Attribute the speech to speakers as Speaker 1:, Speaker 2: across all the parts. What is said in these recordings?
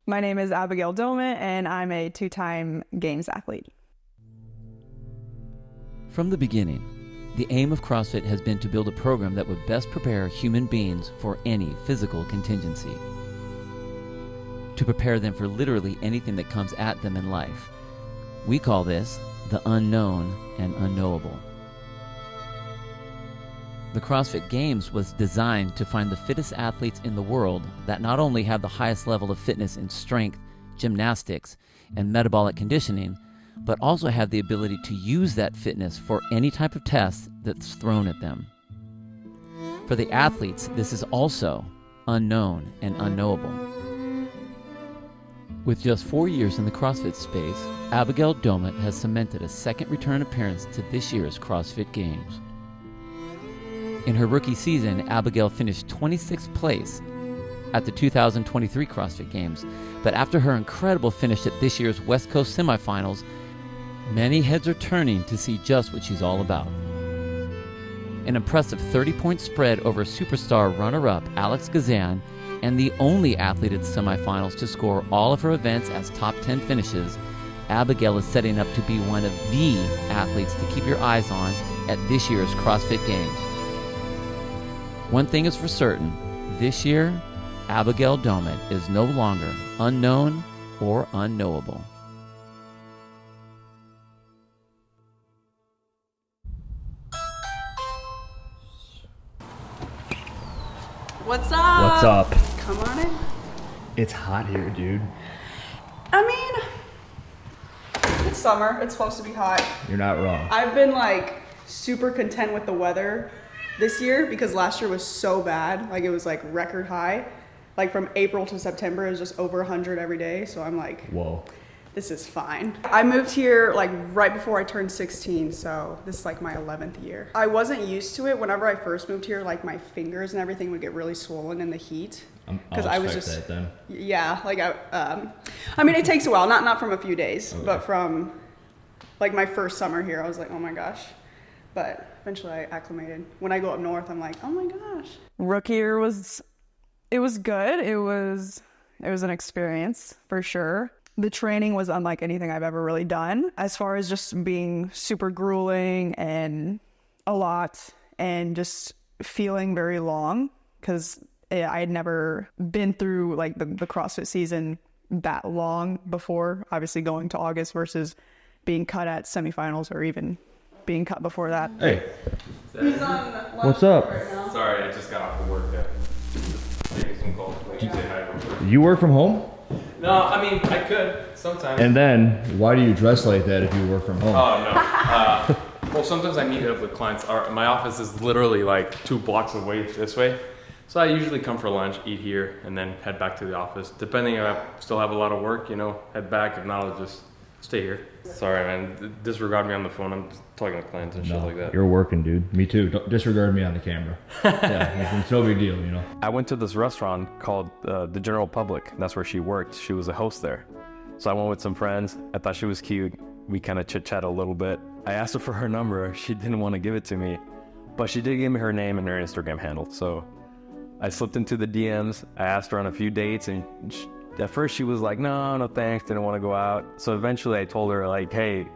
Speaker 1: My name is Abigail Domit, and I'm a 2-time games athlete.
Speaker 2: From the beginning, the aim of CrossFit has been to build a program that would best prepare human beings for any physical contingency. To prepare them for literally anything that comes at them in life. We call this the unknown and unknowable. The CrossFit Games was designed to find the fittest athletes in the world that not only have the highest level of fitness in strength, gymnastics, and metabolic conditioning, but also have the ability to use that fitness for any type of test that's thrown at them. For the athletes, this is also unknown and unknowable. With just 4 years in the CrossFit space, Abigail Domit has cemented a second return appearance to this year's CrossFit Games. In her rookie season, Abigail finished 26th place at the 2023 CrossFit Games, but after her incredible finish at this year's West Coast semifinals, many heads are turning to see just what she's all about. An impressive 30-point spread over superstar runner-up Alex Gazan, and the only athlete at the semifinals to score all of her events as top 10 finishes, Abigail is setting up to be one of the athletes to keep your eyes on at this year's CrossFit Games. One thing is for certain, this year, Abigail Domit is no longer unknown or unknowable.
Speaker 1: What's up?
Speaker 3: What's up?
Speaker 1: Come on in.
Speaker 3: It's hot here, dude.
Speaker 1: I mean, it's summer. It's supposed to be hot.
Speaker 3: You're not wrong.
Speaker 1: I've been like super content with the weather this year because last year was so bad. Like it was like record high. Like from April to September, it was just over 100 every day. So I'm like,
Speaker 3: Whoa.
Speaker 1: this is fine. I moved here like right before I turned 16, so this is like my 11th year. I wasn't used to it. Whenever I first moved here, like my fingers and everything would get really swollen in the heat.
Speaker 3: Because I was just that then.
Speaker 1: Yeah, like I mean, it takes a while, not from a few days, okay. But from like my first summer here, I was like, oh my gosh. But eventually I acclimated. When I go up north, I'm like, oh my gosh. Rookie year was good. It was an experience for sure. The training was unlike anything I've ever really done, as far as just being super grueling and a lot and just feeling very long, because I had never been through like the CrossFit season that long before, obviously going to August versus being cut at semifinals or even being cut before that.
Speaker 3: Hey.
Speaker 1: He's on
Speaker 3: what's up?
Speaker 1: Right now.
Speaker 4: Sorry, I just got off of work. Just taking some calls. Like, say hi real quick.
Speaker 3: You work from home?
Speaker 4: No, I mean, I could sometimes.
Speaker 3: And then, why do you dress like that if you work from home?
Speaker 4: Oh, no. Well, sometimes I meet up with clients. My office is literally like 2 blocks away this way. So I usually come for lunch, eat here, and then head back to the office. Depending if I still have a lot of work, head back. If not, I'll just stay here. Sorry, man. Disregard me on the phone. I'm just talking to clients and shit like that.
Speaker 3: You're working, dude. Me too. Don't disregard me on the camera. Yeah, it's no big deal,
Speaker 5: I went to this restaurant called the General Public. That's where she worked. She was a host there. So I went with some friends. I thought she was cute. We kind of chit-chat a little bit. I asked her for her number. She didn't want to give it to me, but she did give me her name and her Instagram handle. So I slipped into the DMs. I asked her on a few dates, and at first she was like, no thanks, didn't want to go out. So eventually I told her like, hey,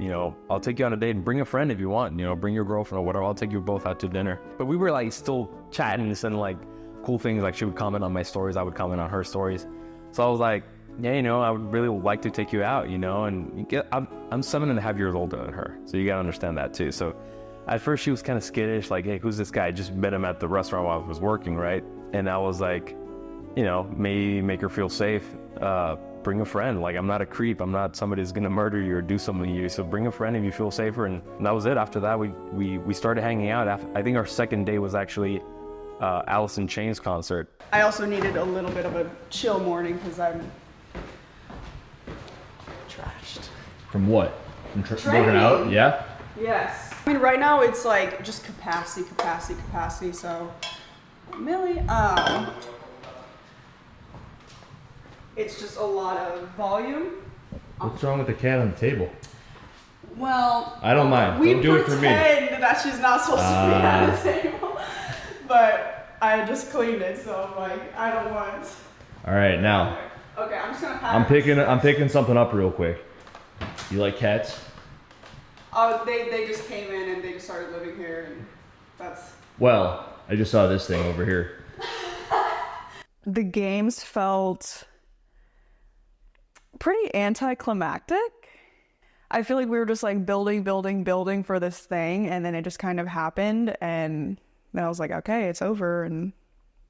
Speaker 5: I'll take you on a date and bring a friend if you want, bring your girlfriend or whatever, I'll take you both out to dinner. But we were like still chatting and saying like cool things, like she would comment on my stories, I would comment on her stories. So I was like, yeah, I would really like to take you out, and I'm 7.5 years older than her. So you gotta understand that too. So at first she was kind of skittish, like, hey, who's this guy? I just met him at the restaurant while I was working, right? And I was like, maybe make her feel safe. Bring a friend. Like, I'm not a creep. I'm not somebody who's gonna murder you or do something to you. So bring a friend if you feel safer. And that was it. After that, we started hanging out. I think our second day was actually Alice in Chains concert.
Speaker 1: I also needed a little bit of a chill morning because I'm trashed.
Speaker 3: From what? From working out? Yeah?
Speaker 1: Yes. I mean, right now it's like just capacity. So, Millie, it's just a lot of volume.
Speaker 3: What's wrong with the cat on the table?
Speaker 1: Well,
Speaker 3: I don't mind. Don't do it for me.
Speaker 1: We pretend that she's not supposed to be on the table, but I just cleaned it, so like I don't want.
Speaker 3: All right, now
Speaker 1: Okay, I'm just gonna pack.
Speaker 3: I'm picking something up real quick. You like cats?
Speaker 1: Oh, they just came in and they just started living here, and that's.
Speaker 3: Well, I just saw this thing over here.
Speaker 6: The games felt pretty anticlimactic. I feel like we were just like building for this thing, and then it just kind of happened, and then I was like, okay, it's over, and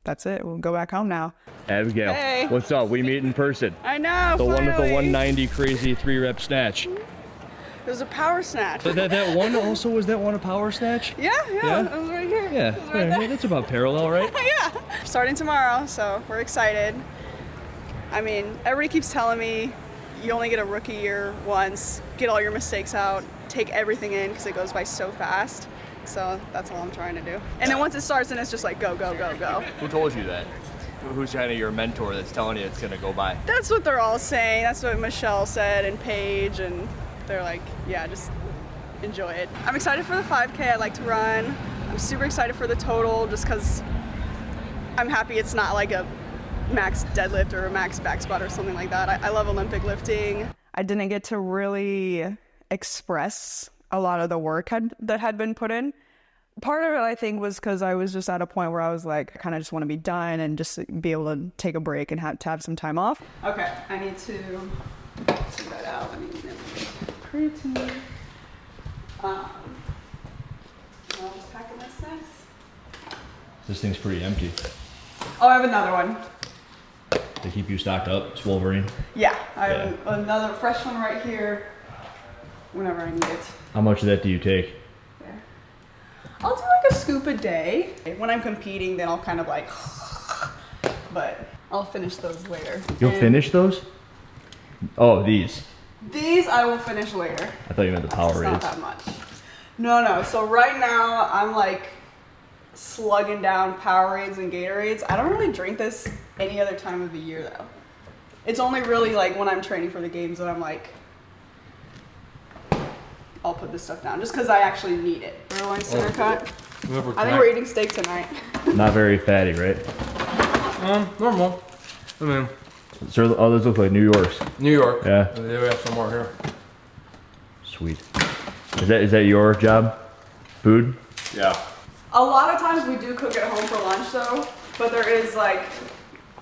Speaker 6: that's it. We'll go back home now.
Speaker 3: Abigail,
Speaker 1: Hey.
Speaker 3: what's up? We meet in person.
Speaker 1: I know.
Speaker 3: The one with the
Speaker 1: finally.
Speaker 3: 190 crazy 3-rep snatch.
Speaker 1: It was a power snatch.
Speaker 3: That one also, was that one a power snatch?
Speaker 1: Yeah,
Speaker 3: Yeah?
Speaker 1: it was right here.
Speaker 3: Yeah,
Speaker 1: It was right there.
Speaker 3: that's about parallel, right?
Speaker 1: Yeah. Starting tomorrow, so we're excited. I mean, everybody keeps telling me you only get a rookie year once, get all your mistakes out, take everything in because it goes by so fast. So that's all I'm trying to do. And then once it starts, then it's just like go, go, go, go.
Speaker 7: Who told you that? Who's kind of your mentor that's telling you it's gonna go by?
Speaker 1: That's what they're all saying. That's what Michelle said and Paige, and they're like, yeah, just enjoy it. I'm excited for the 5K. I like to run. I'm super excited for the total just because I'm happy it's not like a max deadlift or a max back squat or something like that. I love Olympic lifting.
Speaker 6: I didn't get to really express a lot of the work that had been put in. Part of it, I think, was because I was just at a point where I was like, I kind of just want to be done and just be able to take a break and have some time off.
Speaker 1: Okay, I need to take that out. I need creatine. I'll just pack in this next.
Speaker 3: This thing's pretty empty.
Speaker 1: Oh, I have another one.
Speaker 3: They keep you stocked up. It's Wolverine.
Speaker 1: Yeah, I have another fresh one right here whenever I need it.
Speaker 3: How much of that do you take?
Speaker 1: There. I'll do like a scoop a day. When I'm competing, then I'll kind of like, but I'll finish those later.
Speaker 3: You'll
Speaker 1: And
Speaker 3: finish those? Oh, these.
Speaker 1: These I will finish later.
Speaker 3: I thought you meant the
Speaker 1: It's
Speaker 3: Powerades.
Speaker 1: not that much. No. So right now I'm like slugging down Powerades and Gatorades. I don't really drink this any other time of the year though. It's only really like when I'm training for the games that I'm like, I'll put this stuff down just because I actually need it. Sirloin center cut. I think we're eating steak tonight.
Speaker 3: Not very fatty, right?
Speaker 4: Normal. I mean,
Speaker 3: So, oh, those look like New York's.
Speaker 4: New York.
Speaker 3: Yeah.
Speaker 4: They have some more here.
Speaker 3: Sweet. Is that your job? Food?
Speaker 4: Yeah.
Speaker 1: A lot of times we do cook at home for lunch though, but there is like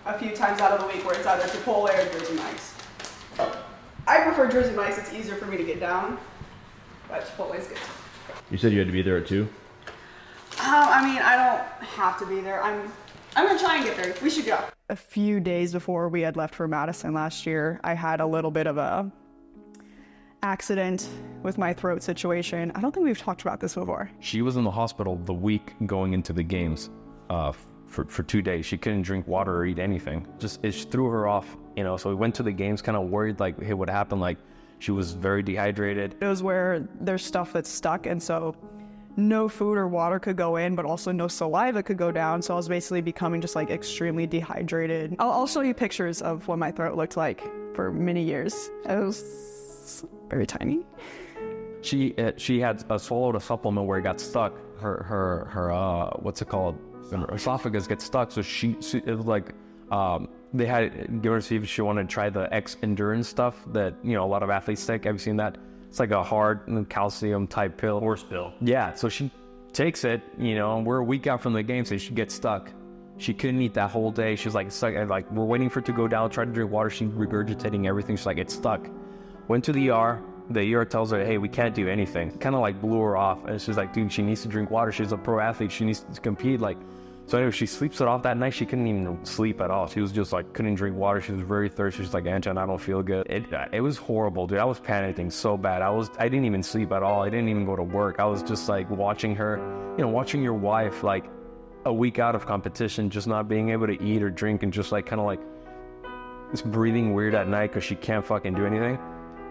Speaker 1: a few times out of the week where it's either Chipotle or Jersey Mike's. I prefer Jersey Mike's, it's easier for me to get down, but Chipotle's good.
Speaker 3: You said you had to be there at 2?
Speaker 1: I mean, I don't have to be there. I'm gonna try and get there. We should go.
Speaker 6: A few days before we had left for Madison last year, I had a little bit of a accident with my throat situation. I don't think we've talked about this before.
Speaker 5: She was in the hospital the week going into the games for 2 days. She couldn't drink water or eat anything. It threw her off, you know, so we went to the games kind of worried, like, hey, what happened? Like, she was very dehydrated.
Speaker 6: It was where there's stuff that's stuck, and so no food or water could go in, but also no saliva could go down. So I was basically becoming just like extremely dehydrated. I'll show you pictures of what my throat looked like for many years. It was very tiny.
Speaker 5: She had swallowed a supplement where it got stuck. Her what's it called? Her esophagus gets stuck. So she it was like they had given her to see if she wanted to try the X endurance stuff that, you know, a lot of athletes take. Have you seen that? It's like a hard calcium type pill.
Speaker 3: Horse pill.
Speaker 5: Yeah, so she takes it, you know, and we're a week out from the game, so she gets stuck. She couldn't eat that whole day. She's like, stuck, like, we're waiting for it to go down, try to drink water. She's regurgitating everything. She's like, it's stuck. Went to the ER. The ER tells her, hey, we can't do anything. Kind of like blew her off. And she's like, dude, she needs to drink water. She's a pro athlete. She needs to compete. Like, so anyway, she sleeps it off that night. She couldn't even sleep at all. She was just like, couldn't drink water. She was very thirsty. She's like, Antun, I don't feel good. It was horrible, dude. I was panicking so bad. I didn't even sleep at all. I didn't even go to work. I was just like watching her, you know, watching your wife, like a week out of competition, just not being able to eat or drink and just like kind of like just breathing weird at night because she can't fucking do anything.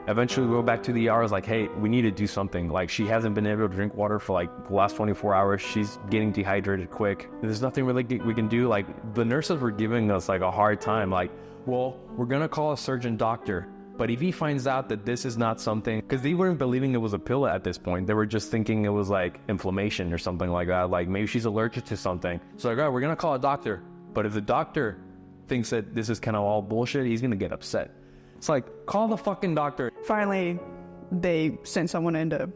Speaker 5: Eventually we go back to the ER. I was like, hey, we need to do something. Like, she hasn't been able to drink water for like the last 24 hours. She's getting dehydrated quick. There's nothing really we can do. Like, the nurses were giving us like a hard time. Like, well, we're going to call a surgeon doctor. But if he finds out that this is not something, because they weren't believing it was a pill at this point. They were just thinking it was like inflammation or something like that. Like, maybe she's allergic to something. So like, all right, we're going to call a doctor. But if the doctor thinks that this is kind of all bullshit, he's gonna get upset. It's like, call the fucking doctor.
Speaker 6: Finally, they sent someone in to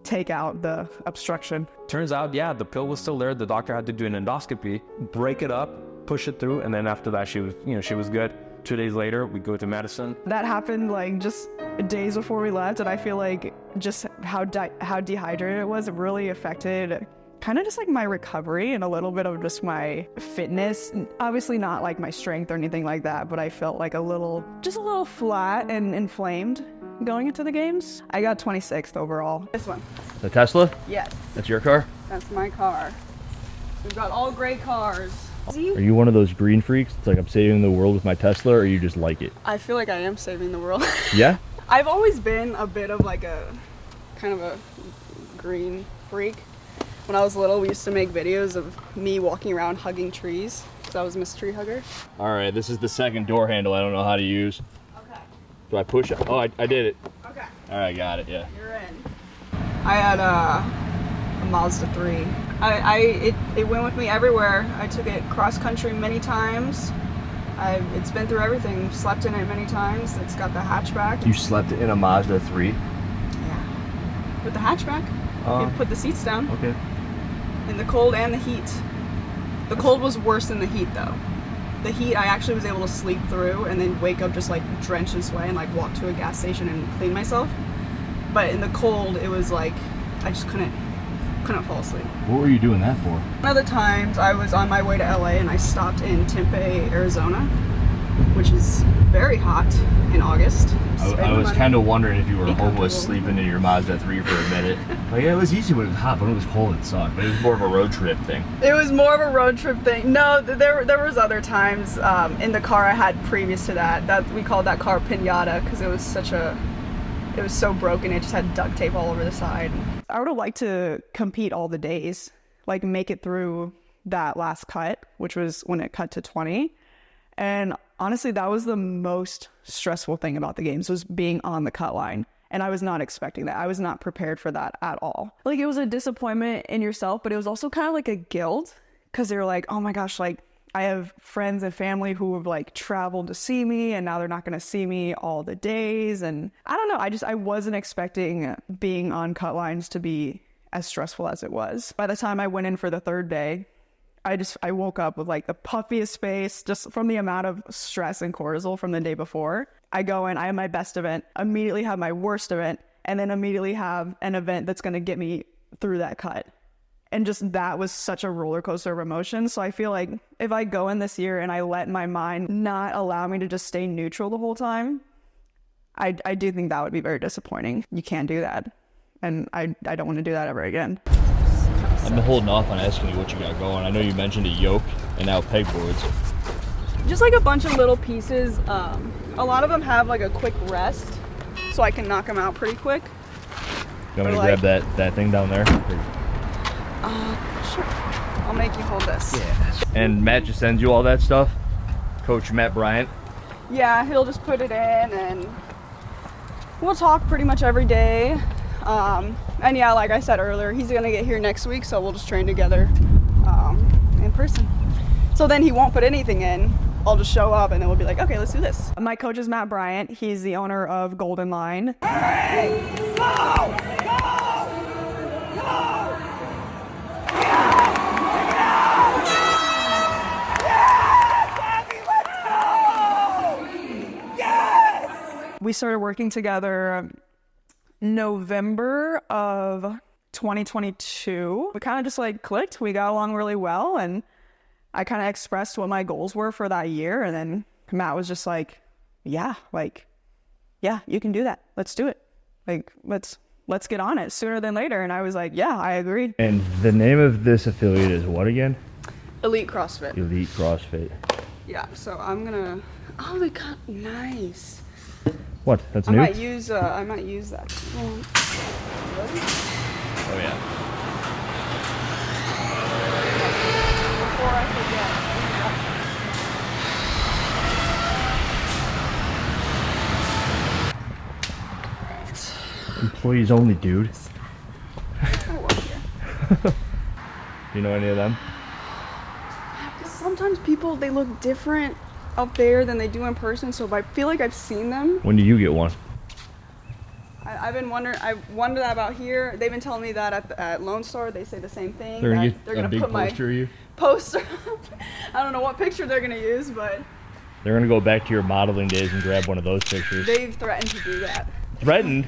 Speaker 6: take out the obstruction.
Speaker 5: Turns out, yeah, the pill was still there. The doctor had to do an endoscopy, break it up, push it through, and then after that, she was good. 2 days later, we go to Madison.
Speaker 6: That happened like just days before we left, and I feel like just how dehydrated it was, it really affected kind of just like my recovery and a little bit of just my fitness. Obviously not like my strength or anything like that, but I felt like just a little flat and inflamed going into the games. I got 26th overall.
Speaker 1: This one.
Speaker 3: The Tesla?
Speaker 1: Yes,
Speaker 3: That's your car?
Speaker 1: that's my car. We've got all gray cars. See?
Speaker 3: Are you one of those green freaks? It's like, I'm saving the world with my Tesla, or you just like it?
Speaker 1: I feel like I am saving the world.
Speaker 3: Yeah?
Speaker 1: I've always been a bit of like a kind of a green freak. When I was little, we used to make videos of me walking around hugging trees because I was a tree hugger.
Speaker 3: All right, this is the second door handle I don't know how to use.
Speaker 1: Okay.
Speaker 3: Do I push it? Oh, I did it.
Speaker 1: Okay.
Speaker 3: All right, got it, yeah.
Speaker 1: You're in. I had a Mazda 3. It went with me everywhere. I took it cross country many times. It's been through everything. Slept in it many times. It's got the hatchback.
Speaker 3: You slept in a Mazda 3?
Speaker 1: Yeah. With the hatchback. You put the seats down.
Speaker 3: Okay.
Speaker 1: In the cold and the heat. The cold was worse than the heat though. The heat I actually was able to sleep through and then wake up just like drenched in sweat and like walk to a gas station and clean myself. But in the cold it was like I just couldn't fall asleep.
Speaker 3: What were you doing that for?
Speaker 1: One of the times I was on my way to LA and I stopped in Tempe, Arizona, which is very hot in August.
Speaker 3: I was kind of wondering if you were
Speaker 1: Be
Speaker 3: homeless
Speaker 1: comfortable.
Speaker 3: sleeping in your Mazda 3 for a minute. Like, yeah, it was easy when it was hot, but when it was cold it sucked. But it was more of a road trip thing.
Speaker 1: It was more of a road trip thing. No, there was other times in the car I had previous to that we called that car Pinata because it was so broken. It just had duct tape all over the side.
Speaker 6: I would have liked to compete all the days, like make it through that last cut, which was when it cut to 20. And honestly, that was the most stressful thing about the games, was being on the cut line. And I was not expecting that. I was not prepared for that at all. Like, it was a disappointment in yourself, but it was also kind of like a guilt because they were like, oh my gosh, like I have friends and family who have like traveled to see me and now they're not going to see me all the days. And I don't know. I wasn't expecting being on cut lines to be as stressful as it was. By the time I went in for the third day, I woke up with like the puffiest face just from the amount of stress and cortisol from the day before. I go in, I have my best event, immediately have my worst event, and then immediately have an event that's going to get me through that cut. And just that was such a roller coaster of emotions. So I feel like if I go in this year and I let my mind not allow me to just stay neutral the whole time, I do think that would be very disappointing. You can't do that. And I don't want to do that ever again.
Speaker 3: I've been holding off on asking you what you got going. I know you mentioned a yoke and now pegboards.
Speaker 1: Just like a bunch of little pieces. A lot of them have like a quick rest, so I can knock them out pretty quick.
Speaker 3: You want me to
Speaker 1: Like-
Speaker 3: grab that thing down there?
Speaker 1: Sure. I'll make you hold this.
Speaker 3: Yeah. And Matt just sends you all that stuff? Coach Matt Bryant?
Speaker 1: Yeah, he'll just put it in and we'll talk pretty much every day. And yeah, like I said earlier, he's gonna get here next week, so we'll just train together in person. So then he won't put anything in. I'll just show up and then we'll be like, okay, let's do this.
Speaker 6: My coach is Matt Bryant. He's the owner of Golden Line. We started working together November of 2022. We kind of just like clicked. We got along really well, and I kind of expressed what my goals were for that year, and then Matt was just like, yeah, you can do that. Let's do it. Like, let's get on it sooner than later. And I was like, yeah, I agreed.
Speaker 3: And the name of this affiliate is what again?
Speaker 1: Elite CrossFit.
Speaker 3: Elite CrossFit.
Speaker 1: Yeah, so I'm gonna, oh, they got nice.
Speaker 3: What? That's
Speaker 1: I
Speaker 3: new?
Speaker 1: might use that. Ready?
Speaker 3: Oh yeah.
Speaker 1: Before I forget.
Speaker 3: Employees only, dude.
Speaker 1: I work here.
Speaker 3: You know any of them?
Speaker 1: Because sometimes people, they look different. up there than they do in person, so I feel like I've seen them.
Speaker 3: When do you get one?
Speaker 1: I've been wondering. I wondered that about here. They've been telling me that at Lone Star, they say the same thing.
Speaker 3: They're gonna
Speaker 1: that
Speaker 3: get
Speaker 1: they're
Speaker 3: a
Speaker 1: gonna
Speaker 3: big
Speaker 1: put my
Speaker 3: poster of you.
Speaker 1: poster. I don't know what picture they're gonna use, but
Speaker 3: They're gonna go back to your modeling days and grab one of those pictures.
Speaker 1: they've threatened to do that.
Speaker 3: Threatened?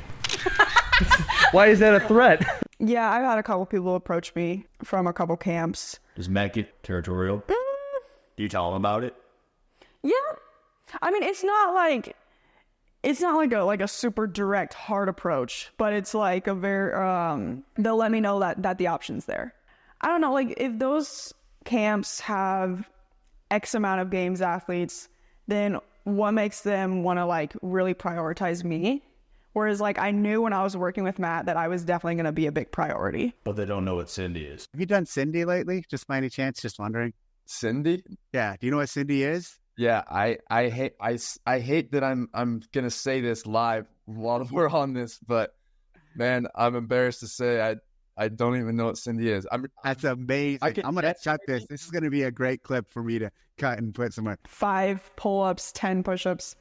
Speaker 3: Why is that a threat?
Speaker 6: Yeah, I've had a couple people approach me from a couple camps.
Speaker 3: Does Matt get territorial? Do you tell him about it?
Speaker 6: Yeah, I mean, it's not like a super direct, hard approach, but it's like a very they'll let me know that the option's there. I don't know, like if those camps have X amount of games athletes, then what makes them want to like really prioritize me? Whereas like I knew when I was working with Matt that I was definitely going to be a big priority.
Speaker 3: But they don't know what Cindy is.
Speaker 8: Have you done Cindy lately? Just by any chance? Just wondering.
Speaker 9: Cindy?
Speaker 8: Yeah. Do you know what Cindy is?
Speaker 9: Yeah, I hate that I'm gonna say this live while we're on this, but man, I'm embarrassed to say I don't even know what Cindy is.
Speaker 8: That's amazing. I'm gonna cut this. This is gonna be a great clip for me to cut and put somewhere. 5
Speaker 6: pull-ups, 10 push-ups,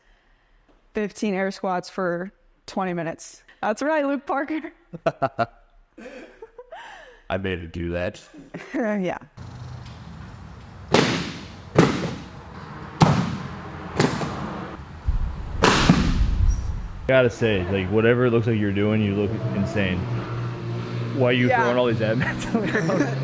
Speaker 6: 15 air squats for 20 minutes. That's right, Luke Parker.
Speaker 3: I made her do that.
Speaker 6: Yeah.
Speaker 3: Gotta say, like, whatever it looks like you're doing, you look insane. Why are you throwing all these ad mats?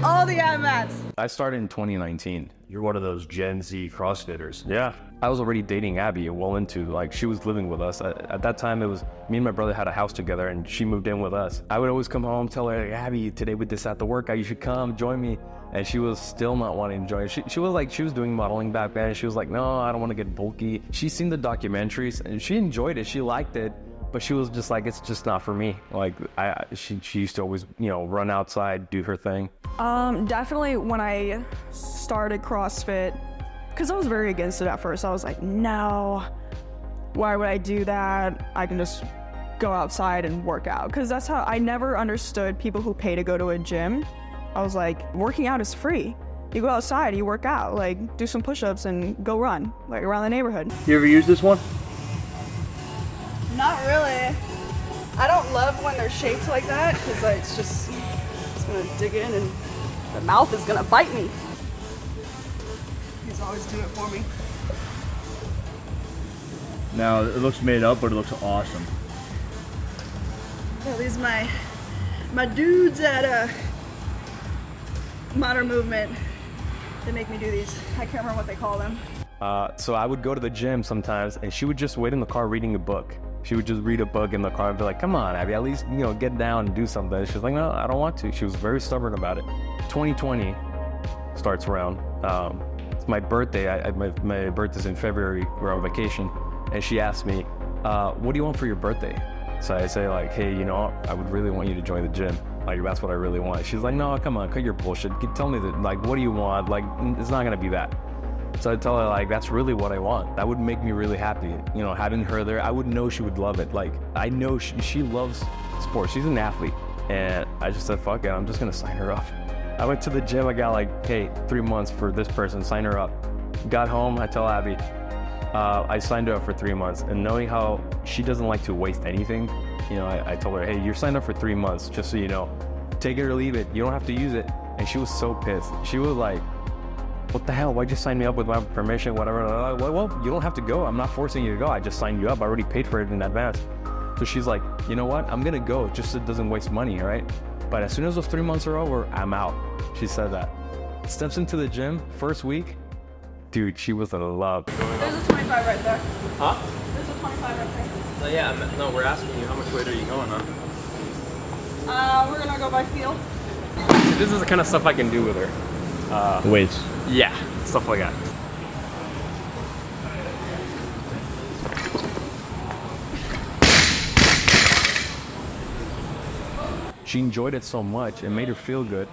Speaker 1: All the ad mats.
Speaker 5: I started in 2019.
Speaker 3: You're one of those Gen Z CrossFitters.
Speaker 5: Yeah. I was already dating Abby well into, like, she was living with us. At that time, it was me and my brother had a house together, and she moved in with us. I would always come home, tell her, hey, Abby, today with this at the workout, you should come, join me. And she was still not wanting to join. She was like, she was doing modeling back then. She was like, no, I don't want to get bulky. She's seen the documentaries, and she enjoyed it. She liked it. But she was just like, it's just not for me. Like, she used to always, run outside, do her thing.
Speaker 6: Definitely when I started CrossFit, because I was very against it at first. I was like, no, why would I do that? I can just go outside and work out. Because that's how I never understood people who pay to go to a gym. I was like, working out is free. You go outside, you work out, like do some push-ups and go run, like around the neighborhood.
Speaker 3: You ever use this one?
Speaker 1: Not really. I don't love when they're shaped like that because it's gonna dig in and the mouth is gonna bite me. He's always do it for me.
Speaker 3: Now, it looks made up, but it looks awesome.
Speaker 1: Well, these are my dudes at Modern Movement. They make me do these. I can't remember what they call them.
Speaker 5: So I would go to the gym sometimes, and she would just wait in the car reading a book. She would just read a book in the car and be like, come on, Abby, at least, get down and do something. She was like, no, I don't want to. She was very stubborn about it. 2020 starts around. It's my birthday. My birthday's in February. We're on vacation. And she asked me, what do you want for your birthday? So I say like, hey, I would really want you to join the gym. Like, that's what I really want. She's like, no, come on, cut your bullshit. Tell me that, like, what do you want? Like, it's not gonna be that. So I tell her, like, that's really what I want. That would make me really happy. Having her there, I would know she would love it. Like, I know she loves sports. She's an athlete. And I just said, fuck it, I'm just gonna sign her up. I went to the gym, I got like, hey, 3 months for this person, sign her up. Got home, I tell Abby, I signed her up for 3 months. And knowing how she doesn't like to waste anything, I told her, hey, you're signed up for 3 months, just so you know. Take it or leave it, you don't have to use it. And she was so pissed. She was like, what the hell, why'd you sign me up with my permission, whatever? Well, you don't have to go, I'm not forcing you to go, I just signed you up, I already paid for it in advance. So she's like, you know what, I'm gonna go, just so it doesn't waste money, right? But as soon as those 3 months are over, I'm out. She said that. Steps into the gym, first week, dude, she was in love.
Speaker 1: There's a 25 right there.
Speaker 4: Huh?
Speaker 1: There's a 25 right there.
Speaker 4: No, we're asking you how much weight are you going on?
Speaker 1: We're gonna go by feel.
Speaker 4: This is the kind of stuff I can do with her.
Speaker 3: Weights.
Speaker 4: Yeah, stuff like that.
Speaker 5: She enjoyed it so much, it made her feel good,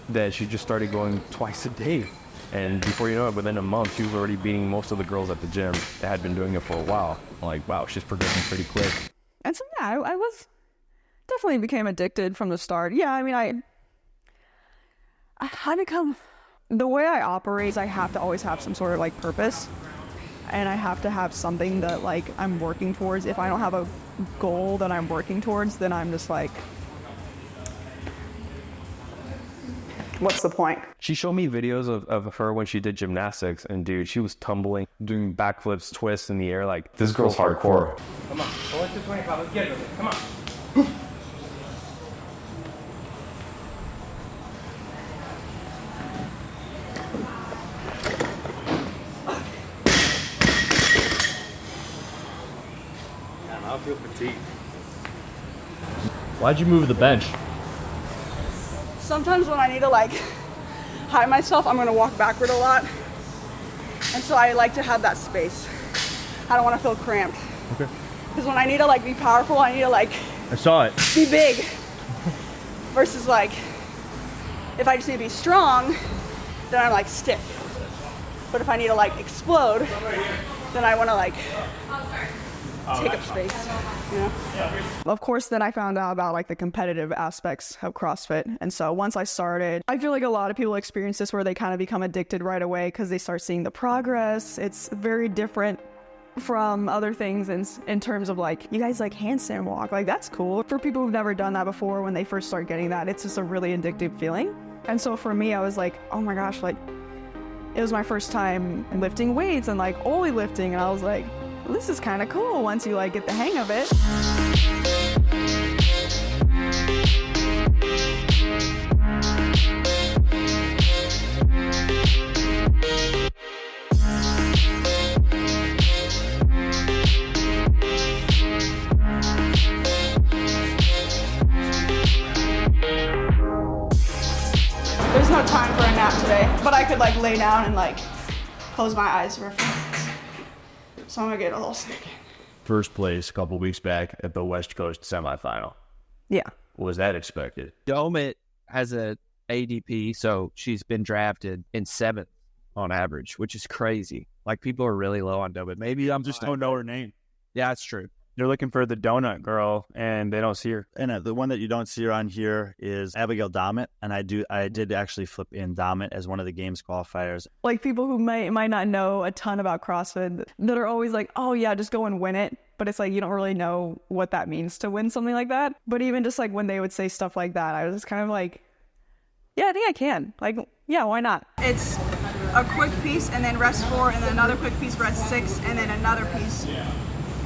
Speaker 5: that she just started going twice a day. And before you know it, within a month, she was already beating most of the girls at the gym that had been doing it for a while. I'm like, wow, she's progressing pretty quick.
Speaker 6: And so, yeah, I was definitely became addicted from the start. Yeah, I mean, I become, the way I operate, I have to always have some sort of like purpose. and I have to have something that like I'm working towards. If I don't have a goal that I'm working towards, then I'm just like, what's the point?
Speaker 5: She showed me videos of her when she did gymnastics, and dude, she was tumbling, doing backflips, twists in the air. Like, this girl's hardcore.
Speaker 7: Come on, go let's do 25. Let's get it. Come on.
Speaker 3: I feel fatigued.
Speaker 7: Why'd you move the bench?
Speaker 1: Sometimes when I need to like hide myself, I'm gonna walk backward a lot. And so I like to have that space. I don't wanna feel cramped.
Speaker 7: Okay.
Speaker 1: Because when I need to like be powerful, I need to like
Speaker 7: I saw it.
Speaker 1: be big. Versus like, if I just need to be strong, then I'm like stiff. But if I need to like explode, then I wanna like take up space, you know?
Speaker 6: Of course, then I found out about like the competitive aspects of CrossFit. And so once I started, I feel like a lot of people experience this where they kind of become addicted right away because they start seeing the progress. It's very different from other things in terms of like, you guys like handstand walk, like that's cool. For people who've never done that before, when they first start getting that, it's just a really addictive feeling. And so for me, I was like, oh my gosh, like it was my first time lifting weights and like only lifting. And I was like, this is kind of cool once you like get the hang of it.
Speaker 1: There's no time for a nap today, but I could like lay down and like close my eyes for a few minutes. So I'm gonna get a little snack.
Speaker 3: First place a couple weeks back at the West Coast semifinal.
Speaker 6: Yeah.
Speaker 3: Was that expected?
Speaker 10: Domit has a ADP, so she's been drafted in 7th on average, which is crazy. Like, people are really low on Domit. Maybe I'm
Speaker 11: Just don't know her name.
Speaker 10: Yeah, that's true.
Speaker 11: They're looking for the donut girl, and they don't see her.
Speaker 12: And the one that you don't see her on here is Abigail Domit, and I did actually flip in Domit as one of the games qualifiers.
Speaker 6: Like people who might not know a ton about CrossFit that are always like, oh yeah, just go and win it. But it's like, you don't really know what that means to win something like that. But even just like when they would say stuff like that, I was just kind of like, yeah, I think I can. Like, yeah, why not?
Speaker 1: It's a quick piece and then rest 4 and then another quick piece, rest 6 and then another piece.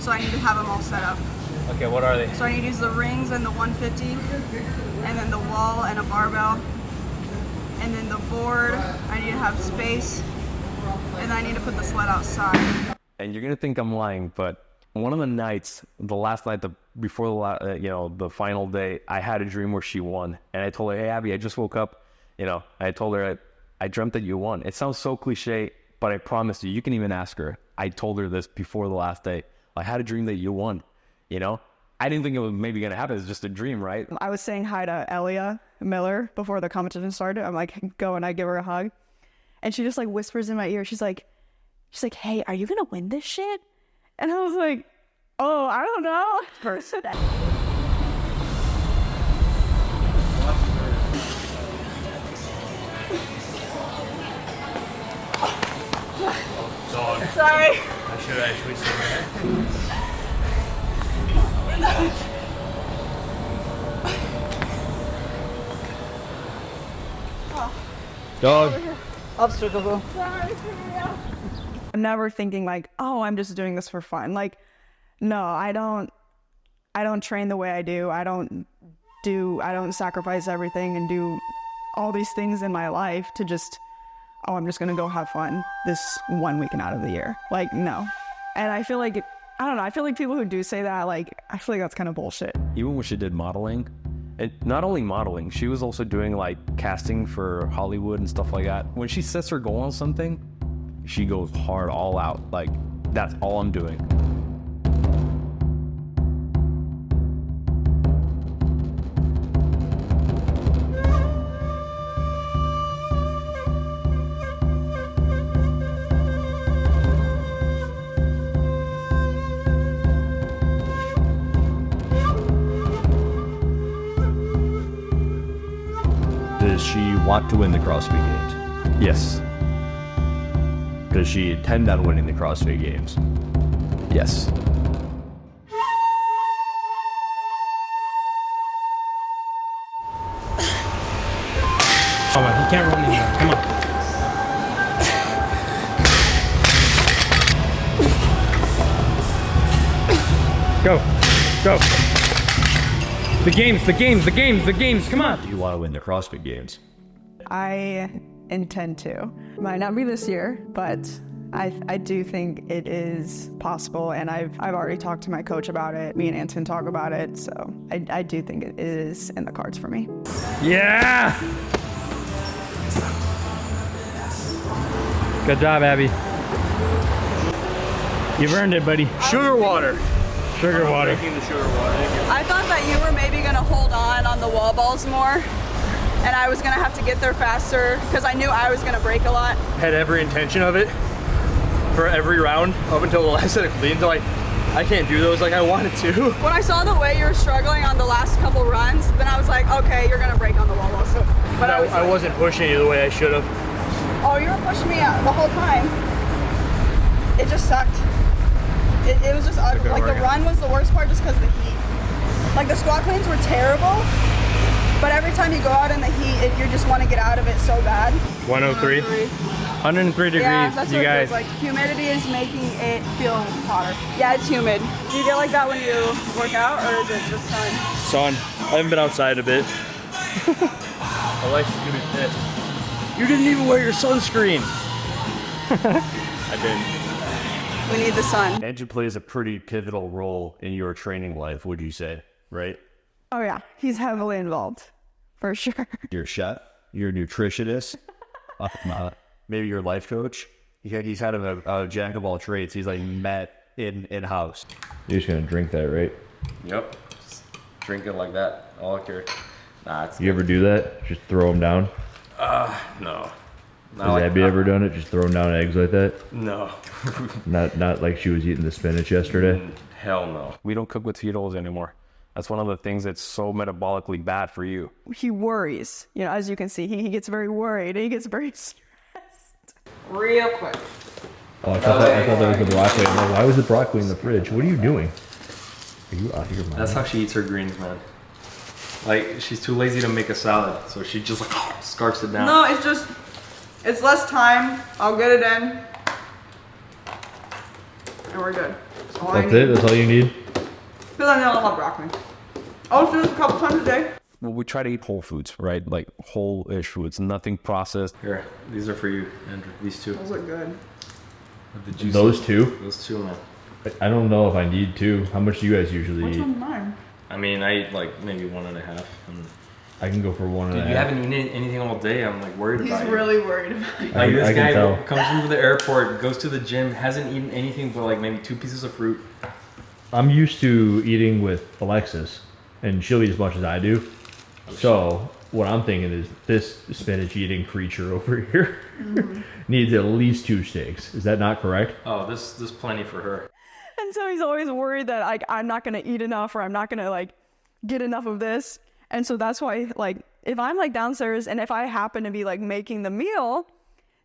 Speaker 1: So I need to have them all set up.
Speaker 7: Okay, what are they?
Speaker 1: So I need to use the rings and the 150 and then the wall and a barbell. And then the board, I need to have space. And then I need to put the sled outside.
Speaker 5: And you're gonna think I'm lying, but one of the nights, the last night before the final day, I had a dream where she won, and I told her, "Hey Abby, I just woke up. I told her I dreamt that you won." It sounds so cliche, but I promise you can even ask her. I told her this before the last day. I had a dream that you won. I didn't think it was maybe gonna happen. It's just a dream, right?
Speaker 6: I was saying hi to Elia Miller before the competition started. I'm like, go, and I give her a hug, and she just like whispers in my ear. She's like, "Hey, are you gonna win this shit?" And I was like, "Oh, I don't know." First.
Speaker 3: Dog.
Speaker 1: Sorry.
Speaker 3: I should actually say that.
Speaker 7: Dog.
Speaker 1: Obstacle.
Speaker 6: I'm never thinking like, oh, I'm just doing this for fun. Like, no, I don't train the way I do. I don't sacrifice everything and do all these things in my life to just, oh, I'm just going to go have fun this 1 weekend out of the year. Like, no. And I feel like, I don't know, I feel like people who do say that, like, I feel like that's kind of bullshit.
Speaker 5: Even when she did modeling, and not only modeling, she was also doing like casting for Hollywood and stuff like that. When she sets her goal on something, she goes hard, all out. Like, that's all I'm doing.
Speaker 3: Does she want to win the CrossFit Games?
Speaker 5: Yes. Does she intend on winning the CrossFit Games? Yes.
Speaker 13: Come on, he can't run anymore. Come on. Go. Go. The games, come on.
Speaker 5: Do you want to win the CrossFit Games?
Speaker 6: I intend to. Might not be this year, but I do think it is possible, and I've already talked to my coach about it. Me and Antun talk about it, so I do think it is in the cards for me.
Speaker 13: Yeah! Good job, Abby. You've earned it, buddy.
Speaker 7: Sugar water.
Speaker 13: Sugar water.
Speaker 7: Drinking the sugar water.
Speaker 1: I thought that you were maybe gonna hold on the wall balls more, and I was gonna have to get there faster because I knew I was gonna break a lot.
Speaker 7: Had every intention of it for every round up until the last set of cleans. Like, I can't do those like I wanted to.
Speaker 1: When I saw the way you were struggling on the last couple runs, then I was like, okay, you're gonna break on the wall balls. So, but
Speaker 7: I wasn't pushing you the way I should have.
Speaker 1: Oh, you were pushing me out the whole time. It just sucked. It was just ugly. Like the run was the worst part just because the heat. Like the squat cleans were terrible, but every time you go out in the heat, you just want to get out of it so bad.
Speaker 13: 103. 103 degrees,
Speaker 1: yeah, that's
Speaker 13: you
Speaker 1: what
Speaker 13: guys.
Speaker 1: It feels like. Humidity is making it feel hotter. Yeah, it's humid. Do you get like that when you work out, or is it just sun?
Speaker 7: Son, I haven't been outside a bit. I like to be pissed.
Speaker 5: You didn't even wear your sunscreen.
Speaker 7: I didn't.
Speaker 1: We need the sun.
Speaker 5: Andrew plays a pretty pivotal role in your training life, would you say, right?
Speaker 6: Oh yeah, he's heavily involved, for sure.
Speaker 5: You're a chef, you're a nutritionist, maybe your life coach. He's kind of a jack of all trades. He's like met in-house.
Speaker 3: You're just gonna drink that, right?
Speaker 4: Yep. Just drink it like that. All I care. Nah, it's
Speaker 3: You ever do that? Just throw them down?
Speaker 4: no.
Speaker 3: Has Abby ever done it? Just throwing down eggs like that?
Speaker 4: No.
Speaker 3: Not like she was eating the spinach yesterday?
Speaker 4: Hell no.
Speaker 5: We don't cook with Cheetos anymore. That's one of the things that's so metabolically bad for you.
Speaker 6: He worries. You know, as you can see, he gets very worried. He gets very stressed.
Speaker 1: Real quick.
Speaker 3: Oh, I thought that was the broccoli. I'm like, why was the broccoli in the fridge? What are you doing? Are you out of your mind?
Speaker 4: That's how she eats her greens, man. Like, she's too lazy to make a salad, so she just like scarfs it down.
Speaker 1: No, it's less time. I'll get it in. And we're good.
Speaker 3: That's it? That's all you need?
Speaker 1: Because I don't love broccoli. I'll do this a couple times a day.
Speaker 5: Well, we try to eat whole foods, right? Like whole-ish foods, nothing processed.
Speaker 4: Here, these are for you, Andrew. These two.
Speaker 1: Those look good.
Speaker 4: The juices.
Speaker 3: Those two?
Speaker 4: Those two, man.
Speaker 3: I don't know if I need two. How much do you guys usually
Speaker 1: Which
Speaker 3: eat?
Speaker 1: one's mine?
Speaker 4: I mean, I eat like maybe 1.5.
Speaker 3: I can go for 1.5.
Speaker 4: Dude, you haven't eaten anything all day. I'm like worried about
Speaker 1: He's
Speaker 4: you.
Speaker 1: really worried about you.
Speaker 4: Like this
Speaker 3: I can
Speaker 4: guy
Speaker 3: tell.
Speaker 4: comes from the airport, goes to the gym, hasn't eaten anything but like maybe 2 pieces of fruit.
Speaker 3: I'm used to eating with Alexis, and she'll eat as much as I do. So what I'm thinking is this spinach eating creature over here needs at least 2 steaks. Is that not correct?
Speaker 4: Oh, this plenty for her.
Speaker 6: And so he's always worried that like I'm not gonna eat enough, or I'm not gonna like get enough of this. And so that's why, like, if I'm like downstairs and if I happen to be like making the meal,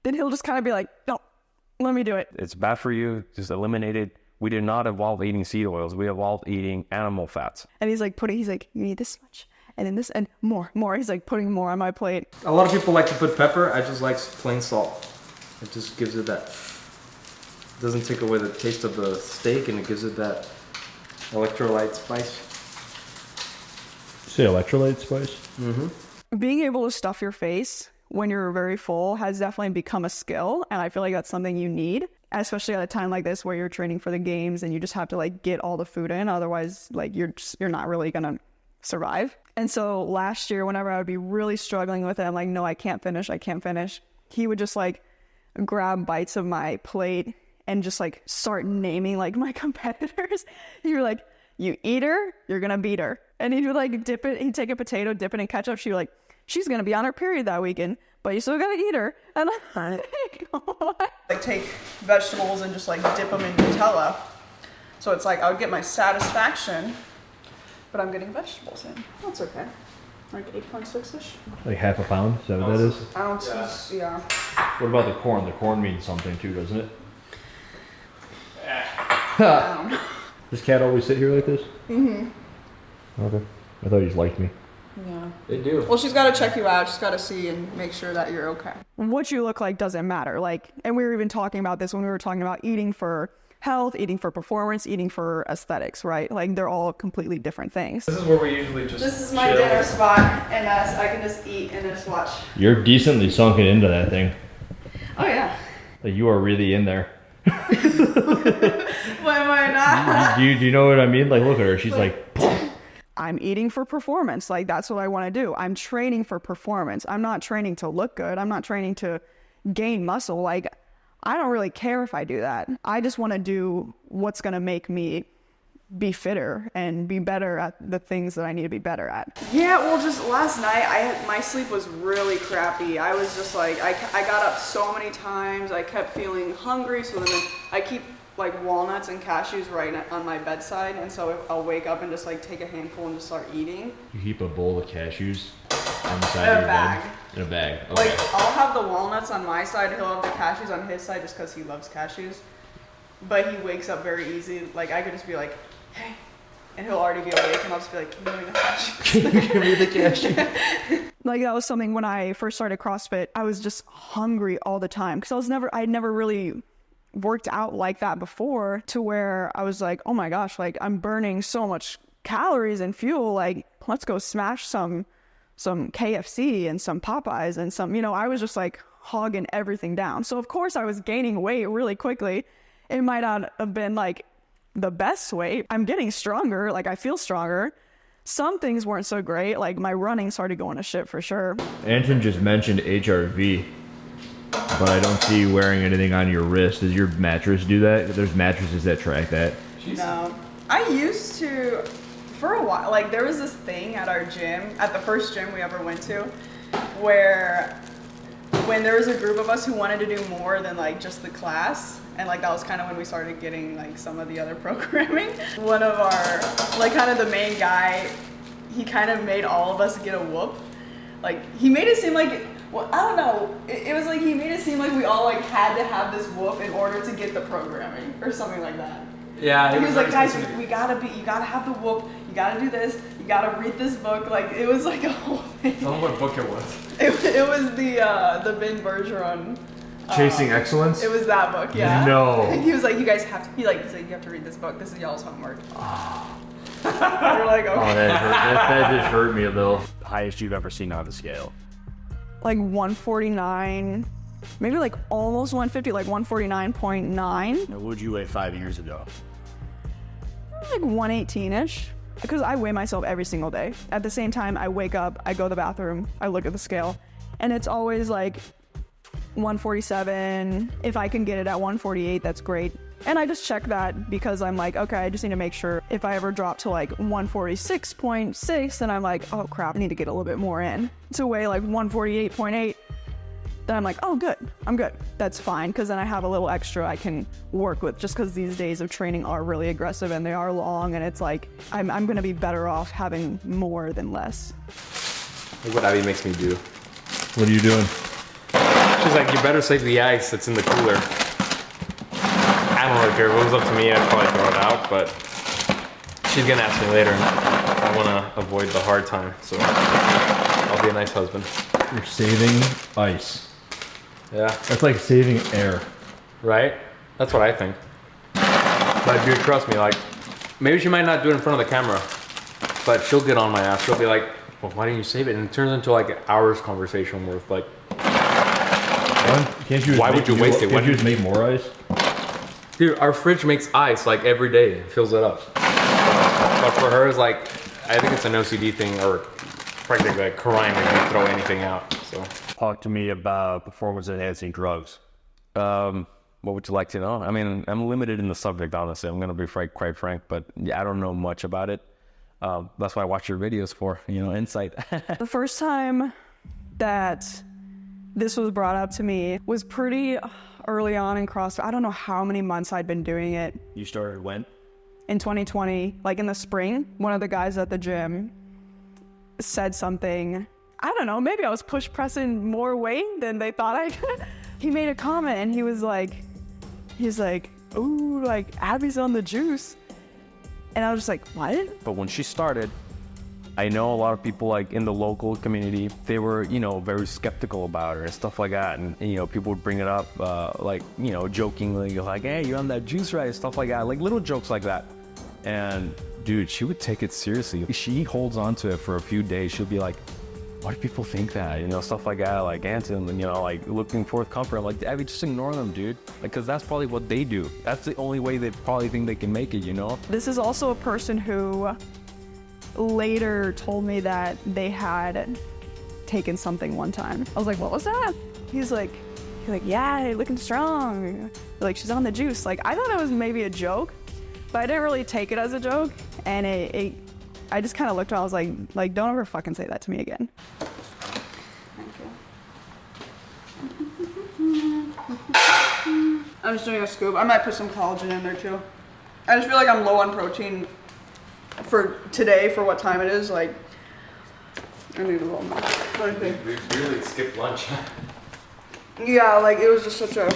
Speaker 6: then he'll just kind of be like, no, let me do it.
Speaker 5: It's bad for you. Just eliminate it. We did not evolve eating seed oils. We evolved eating animal fats.
Speaker 6: And he's like, you need this much, and then this, and more. He's like putting more on my plate.
Speaker 4: A lot of people like to put pepper. I just like plain salt. It just gives it that. Doesn't take away the taste of the steak, and it gives it that electrolyte spice.
Speaker 3: Say electrolyte spice?
Speaker 4: Mm-hmm.
Speaker 6: Being able to stuff your face when you're very full has definitely become a skill, and I feel like that's something you need, especially at a time like this where you're training for the games and you just have to like get all the food in, otherwise like you're not really gonna survive. And so last year, whenever I would be really struggling with it, I'm like, no, I can't finish, he would just like grab bites of my plate and just like start naming like my competitors. You're like, you eat her, you're gonna beat her. And he'd like dip it, he'd take a potato, dip it in ketchup. She'd be like, she's gonna be on her period that weekend, but you still gotta eat her. And I'm like, what?
Speaker 1: Like take vegetables and just like dip them in Nutella. So it's like I would get my satisfaction, but I'm getting vegetables in. That's okay. Like 8.6-ish.
Speaker 3: Like half a pound? Is that what that is?
Speaker 1: Ounces, yeah.
Speaker 3: What about the corn? The corn means something too, doesn't it? Does Cat always sit here like this?
Speaker 1: Mm-hmm.
Speaker 3: Okay. I thought he just liked me.
Speaker 1: Yeah.
Speaker 4: They do.
Speaker 1: Well, she's got to check you out. She's got to see and make sure that you're okay.
Speaker 6: What you look like doesn't matter. Like, and we were even talking about this when we were talking about eating for health, eating for performance, eating for aesthetics, right? Like, they're all completely different things.
Speaker 4: This is where we usually just
Speaker 1: This is my
Speaker 4: chill.
Speaker 1: dinner spot, and I can just eat and just watch.
Speaker 3: You're decently sunken into that thing.
Speaker 1: Oh, yeah.
Speaker 3: Like, you are really in there.
Speaker 1: Why am I not?
Speaker 3: Do you know what I mean? Like, look at her. She's like
Speaker 6: I'm eating for performance. Like, that's what I want to do. I'm training for performance. I'm not training to look good. I'm not training to gain muscle. Like, I don't really care if I do that. I just want to do what's going to make me be fitter and be better at the things that I need to be better at.
Speaker 1: Yeah, well, just last night, my sleep was really crappy. I was just like, I got up so many times. I kept feeling hungry, so then I keep like walnuts and cashews right on my bedside, and so I'll wake up and just like take a handful and just start eating.
Speaker 3: You keep a bowl of cashews on the side
Speaker 1: In
Speaker 3: of
Speaker 1: a
Speaker 3: your
Speaker 1: bag.
Speaker 3: bed? In a bag. Okay.
Speaker 1: Like, I'll have the walnuts on my side, he'll have the cashews on his side just because he loves cashews. But he wakes up very easy. Like, I could just be like, hey, and he'll already be awake, and I'll just be like, give me the cashews.
Speaker 3: Give me the cashews.
Speaker 6: Like, that was something when I first started CrossFit, I was just hungry all the time because I'd never really worked out like that before, to where I was like, oh my gosh, like, I'm burning so much calories and fuel. Like, let's go smash some KFC and some Popeyes and some, I was just like hogging everything down. So of course I was gaining weight really quickly. It might not have been like the best weight. I'm getting stronger. Like, I feel stronger. Some things weren't so great. Like, my running started going to shit for sure.
Speaker 3: Antun just mentioned HRV, but I don't see you wearing anything on your wrist. Does your mattress do that? There's mattresses that track that.
Speaker 1: No. I used to, for a while, like, there was this thing at our gym, at the first gym we ever went to, where when there was a group of us who wanted to do more than like just the class, and like that was kind of when we started getting like some of the other programming. One of our, like, kind of the main guy, he kind of made all of us get a whoop. Like, he made it seem like, well, I don't know, it was like he made it seem like we all like had to have this whoop in order to get the programming or something like that.
Speaker 4: Yeah,
Speaker 1: he was like, guys, you gotta have the whoop, you gotta do this, you gotta read this book. Like, it was like a whole thing.
Speaker 4: Tell them what book it was.
Speaker 1: It was the Ben Bergeron.
Speaker 3: Chasing Excellence?
Speaker 1: It was that book, yeah.
Speaker 3: No.
Speaker 1: He was like, you guys have to, he said, you have to read this book, this is y'all's homework. We're like, okay.
Speaker 3: Oh, that just hurt me a little.
Speaker 12: Highest you've ever seen on the scale?
Speaker 6: Like 149, maybe like almost 150, like 149.9.
Speaker 12: Now, what would you weigh 5 years ago?
Speaker 6: Like 118-ish, because I weigh myself every single day. At the same time, I wake up, I go to the bathroom, I look at the scale, and it's always like 147. If I can get it at 148, that's great. And I just check that because I'm like, okay, I just need to make sure if I ever drop to like 146.6, then I'm like, oh crap, I need to get a little bit more in. To weigh like 148.8, then I'm like, oh good, I'm good. That's fine, because then I have a little extra I can work with, just because these days of training are really aggressive and they are long, and it's like, I'm gonna be better off having more than less.
Speaker 4: Look what Abby makes me do.
Speaker 3: What are you doing?
Speaker 4: She's like, you better save the ice that's in the cooler. I don't really care. If it was up to me, I'd probably throw it out, but she's gonna ask me later. I wanna avoid the hard time, so I'll be a nice husband.
Speaker 3: You're saving ice.
Speaker 4: Yeah.
Speaker 3: That's like saving air.
Speaker 4: Right? That's what I think. But dude, trust me, like, maybe she might not do it in front of the camera, but she'll get on my ass. She'll be like, well, why didn't you save it? And it turns into like an hour's conversation worth, like, why would you waste it?
Speaker 3: Can't you just make more ice?
Speaker 4: Dude, our fridge makes ice like every day. It fills it up. But for her, it's like, I think it's an OCD thing, or practically like crime if you throw anything out. So
Speaker 12: Talk to me about performance-enhancing drugs.
Speaker 5: What would you like to know? I mean, I'm limited in the subject, honestly. I'm going to be quite frank, but yeah, I don't know much about it. That's why I watch your videos for, insight.
Speaker 6: The first time that this was brought up to me was pretty early on in CrossFit. I don't know how many months I'd been doing it.
Speaker 12: You started when?
Speaker 6: In 2020, like in the spring. One of the guys at the gym, said something. I don't know, maybe I was push pressing more weight than they thought I could. He made a comment and he was like, ooh, like Abby's on the juice. And I was just like, what?
Speaker 5: But when she started, I know a lot of people like in the local community, they were, you know, very skeptical about her and stuff like that. And, you know, people would bring it up, like, you know, jokingly, like, hey, you're on that juice, right? Stuff like that, like little jokes like that. And dude, she would take it seriously. She holds on to it for a few days. She'll be like, why do people think that? You know, stuff like that, like Antun, you know, like looking for comfort. I'm like, Abby, just ignore them, dude. Like, cause that's probably what they do. That's the only way they probably think they can make it, you know?
Speaker 6: This is also a person who later told me that they had taken something one time. I was like, what was that? He's like, yeah, you're looking strong. Like, she's on the juice. Like, I thought it was maybe a joke, but I didn't really take it as a joke. And I just kind of looked around. I was like, don't ever fucking say that to me again.
Speaker 1: I'm just doing a scoop. I might put some collagen in there too. I just feel like I'm low on protein for today, for what time it is. Like, I need a little more. What do you think?
Speaker 4: We really skipped lunch.
Speaker 1: Yeah, like it was just such a.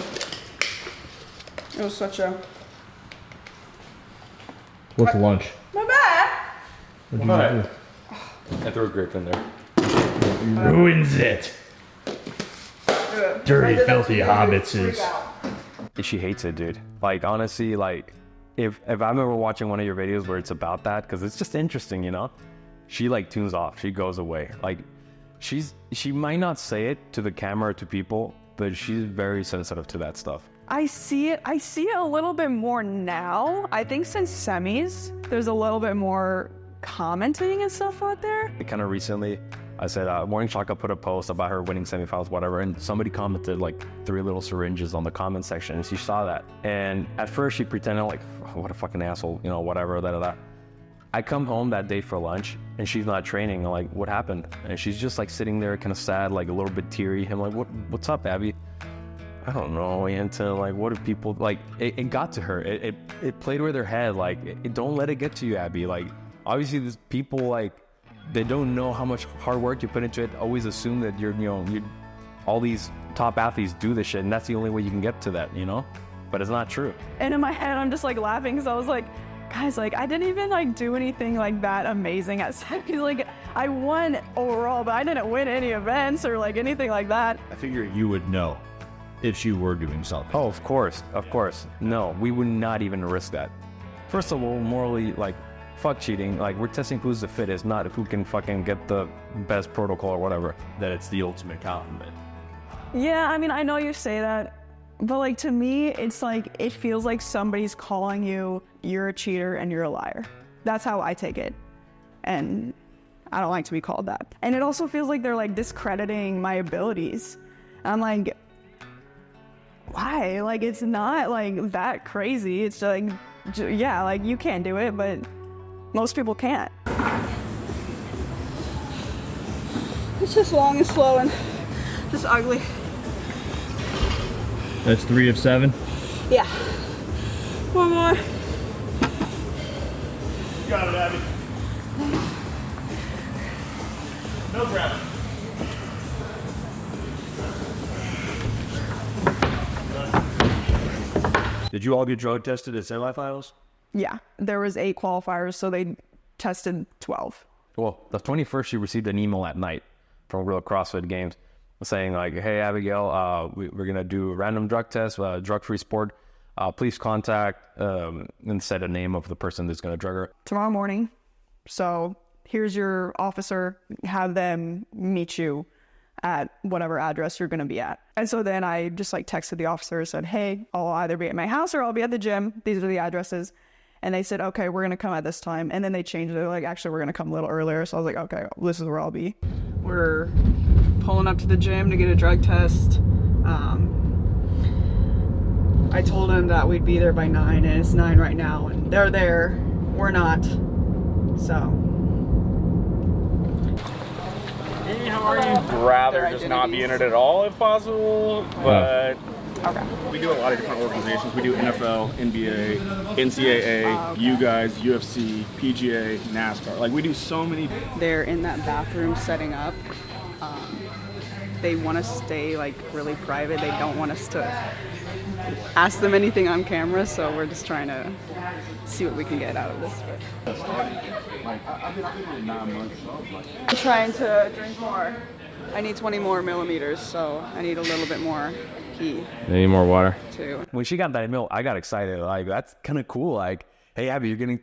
Speaker 3: What's lunch?
Speaker 1: My bad.
Speaker 3: What'd you do?
Speaker 4: I threw a grape in there.
Speaker 3: Ruins it. Dirty, filthy hobbits.
Speaker 5: She hates it, dude. Like, honestly, like, if I'm ever watching one of your videos where it's about that, because it's just interesting, you know, she like tunes off. She goes away. Like, she might not say it to the camera or to people, but she's very sensitive to that stuff.
Speaker 6: I see it a little bit more now. I think since semis, there's a little bit more commenting and stuff out there.
Speaker 5: Kind of recently, I said, Morning Shaka put a post about her winning semifinals, whatever, and somebody commented like 3 little syringes on the comment section, and she saw that. And at first she pretended like, oh, what a fucking asshole, you know, whatever, da. I come home that day for lunch, and she's not training. I'm like, what happened? And she's just like sitting there kind of sad, like a little bit teary. I'm like, what's up, Abby? I don't know, Antun, like, what do people, like, it got to her. It played with her head, like, don't let it get to you, Abby. Like, obviously, there's people, like, they don't know how much hard work you put into it, always assume that you're all these top athletes do this shit, and that's the only way you can get to that, you know? But it's not true.
Speaker 6: And in my head, I'm just, like, laughing, because I was like, guys, like, I didn't even, like, do anything, like, that amazing at semis. Like, I won overall, but I didn't win any events or, like, anything like that.
Speaker 3: I figure you would know if she were doing something.
Speaker 5: Oh, of course. No, we would not even risk that. First of all, morally, like, fuck cheating. Like, we're testing who's the fittest, not who can fucking get the best protocol or whatever.
Speaker 3: That it's the ultimate compliment.
Speaker 6: Yeah, I mean, I know you say that, but, like, to me, it's like, it feels like somebody's calling you're a cheater and you're a liar. That's how I take it. And I don't like to be called that. And it also feels like they're, like, discrediting my abilities. I'm like, why? Like, it's not, like, that crazy. It's like, yeah, like, you can't do it, but most people can't.
Speaker 1: It's just long and slow and just ugly.
Speaker 3: That's 3 of 7?
Speaker 1: Yeah. One more.
Speaker 3: You got it, Abby. No gravity. Did you all get drug tested at semifinals?
Speaker 6: Yeah, there was 8 qualifiers, so they tested 12.
Speaker 5: Well, the 21st, she received an email at night from Real CrossFit Games saying like, hey, Abigail, we're going to do a random drug test, drug-free sport. Please contact and set a name of the person that's going to drug her.
Speaker 6: Tomorrow morning. So here's your officer. Have them meet you at whatever address you're going to be at. And so then I just like texted the officer and said, hey, I'll either be at my house or I'll be at the gym. These are the addresses. And they said, okay, we're going to come at this time. And then they changed it. They're like, actually, we're going to come a little earlier. So I was like, okay, this is where I'll be. We're pulling up to the gym to get a drug test. I told them that we'd be there by 9, and it's 9 right now. And they're there. We're not. So.
Speaker 11: Hey, how are you? Rather just not be in it at all if possible, but
Speaker 1: Okay.
Speaker 14: We do a lot of different organizations. We do NFL, NBA, NCAA, you guys, UFC, PGA, NASCAR. Like, we do so many.
Speaker 1: They're in that bathroom setting up. They want to stay like really private. They don't want us to ask them anything on camera, so we're just trying to see what we can get out of this. I'm trying to drink more. I need 20 more milliliters, so I need a little bit more heat.
Speaker 4: Need more water.
Speaker 1: Too.
Speaker 5: When she got that milk, I got excited. Like, that's kind of cool. Like, hey, Abby, you're getting,